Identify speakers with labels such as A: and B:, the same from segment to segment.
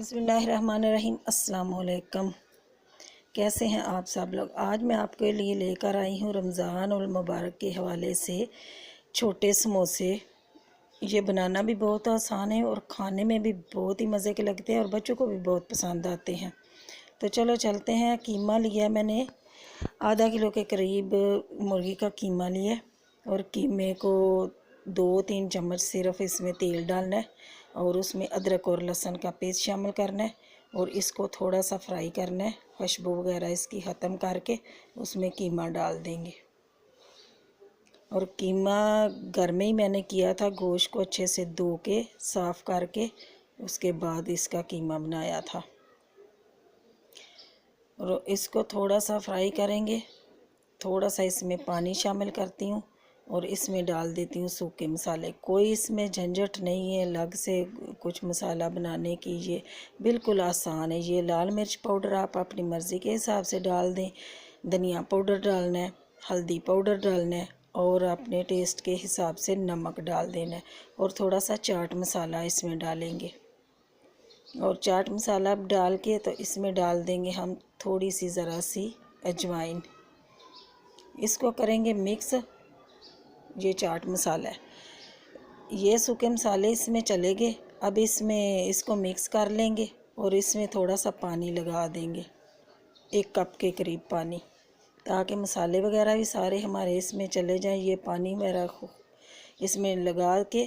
A: बिस्मिल्लाहिर्रहमानिर्रहीम। अस्सलाम वालेकुम। कैसे हैं आप सब लोग। आज मैं आपके लिए लेकर आई हूँ रमज़ान उल मुबारक के हवाले से छोटे समोसे। ये बनाना भी बहुत आसान है और खाने में भी बहुत ही मज़े के लगते हैं और बच्चों को भी बहुत पसंद आते हैं। तो चलो चलते हैं। कीमा लिया मैंने आधा किलो के करीब, मुर्गी का कीमा लिया और कीमे को 2-3 चम्मच सिर्फ इसमें तेल डालना है और उसमें अदरक और लहसुन का पेस्ट शामिल करना है और इसको थोड़ा सा फ्राई करना है। खुशबू वगैरह इसकी ख़त्म करके उसमें कीमा डाल देंगे। और कीमा घर में ही मैंने किया था, गोश्त को अच्छे से धो के साफ़ करके उसके बाद इसका कीमा बनाया था। और इसको थोड़ा सा फ्राई करेंगे। थोड़ा सा इसमें पानी शामिल करती हूँ और इसमें डाल देती हूँ सूखे मसाले। कोई इसमें झंझट नहीं है अलग से कुछ मसाला बनाने की, ये बिल्कुल आसान है। ये लाल मिर्च पाउडर आप अपनी मर्ज़ी के हिसाब से डाल दें, धनिया पाउडर डालना है, हल्दी पाउडर डालना है और अपने टेस्ट के हिसाब से नमक डाल देना है और थोड़ा सा चाट मसाला इसमें डालेंगे। और चाट मसाला डाल के तो इसमें डाल देंगे हम थोड़ी सी ज़रा सी अजवाइन। इसको करेंगे मिक्स। ये चाट मसाला है, ये सूखे मसाले इसमें चले गए। अब इसमें इसको मिक्स कर लेंगे और इसमें थोड़ा सा पानी लगा देंगे, 1 कप के करीब पानी, ताकि मसाले वगैरह भी सारे हमारे इसमें चले जाएं। ये पानी मेरा इसमें लगा के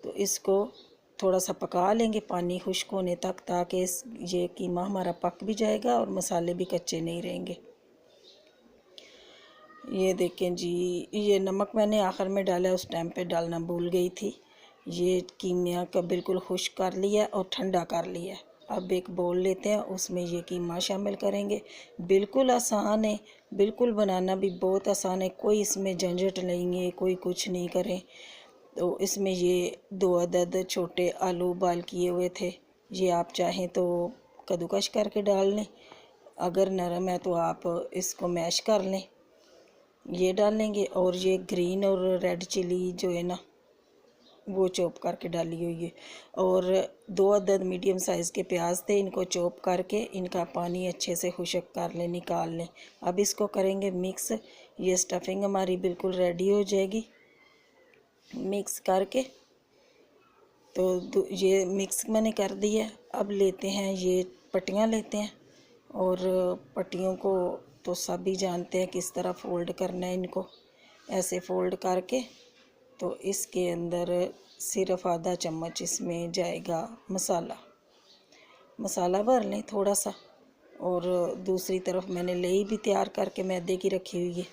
A: तो इसको थोड़ा सा पका लेंगे पानी खुश्क होने तक, ताकि ये कीमा हमारा पक भी जाएगा और मसाले भी कच्चे नहीं रहेंगे। ये देखें जी, ये नमक मैंने आखिर में डाला, उस टाइम पे डालना भूल गई थी। ये कीमा का बिल्कुल खुश्क कर लिया और ठंडा कर लिया। अब एक बोल लेते हैं, उसमें ये कीमा शामिल करेंगे। बिल्कुल आसान है, बिल्कुल बनाना भी बहुत आसान है। कोई इसमें झंझट नहीं है, कोई कुछ नहीं करें। तो इसमें ये 2 अदद छोटे आलू बॉयल किए हुए थे, ये आप चाहें तो कद्दूकश करके डाल लें, अगर नरम है तो आप इसको मैश कर लें, ये डालेंगे। और ये ग्रीन और रेड चिली जो है ना, वो चॉप करके डाली हुई है। और 2 अदद मीडियम साइज़ के प्याज थे, इनको चॉप करके इनका पानी अच्छे से खुश्क कर लें, निकाल लें। अब इसको करेंगे मिक्स। ये स्टफिंग हमारी बिल्कुल रेडी हो जाएगी मिक्स करके। तो ये मिक्स मैंने कर दिया। अब लेते हैं, ये पट्टियाँ लेते हैं और पट्टियों को तो सभी जानते हैं किस तरह फ़ोल्ड करना है। इनको ऐसे फ़ोल्ड करके तो इसके अंदर सिर्फ आधा चम्मच इसमें जाएगा मसाला भर लें थोड़ा सा। और दूसरी तरफ मैंने लेई भी तैयार करके मैदे की रखी हुई है,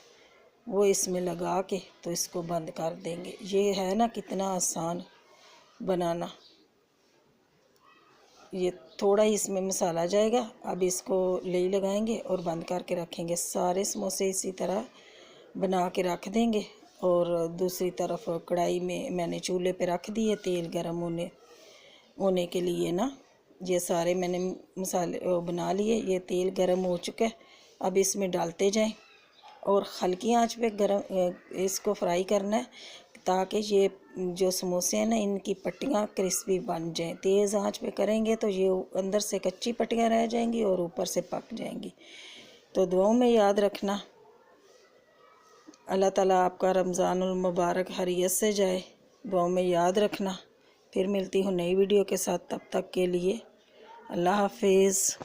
A: वो इसमें लगा के तो इसको बंद कर देंगे। ये है ना कितना आसान बनाना। ये थोड़ा ही इसमें मसाला जाएगा। अब इसको ले लगाएंगे और बंद करके रखेंगे। सारे समोसे इसी तरह बना के रख देंगे। और दूसरी तरफ कढ़ाई में मैंने चूल्हे पे रख दिए तेल गरम होने के लिए ना। ये सारे मैंने मसाले बना लिए, ये तेल गरम हो चुका है। अब इसमें डालते जाएं और हल्की आंच पे गरम इसको फ्राई करना है, ताकि ये जो समोसे हैं ना, इनकी पट्टियाँ क्रिस्पी बन जाएं। तेज़ आंच पे करेंगे तो ये अंदर से कच्ची पट्टियाँ रह जाएंगी और ऊपर से पक जाएंगी। तो दुआओं में याद रखना। अल्लाह ताला आपका रमज़ानुल मुबारक हरियत से जाए, दुआओं में याद रखना। फिर मिलती हूँ नई वीडियो के साथ, तब तक के लिए अल्लाह हाफिज़।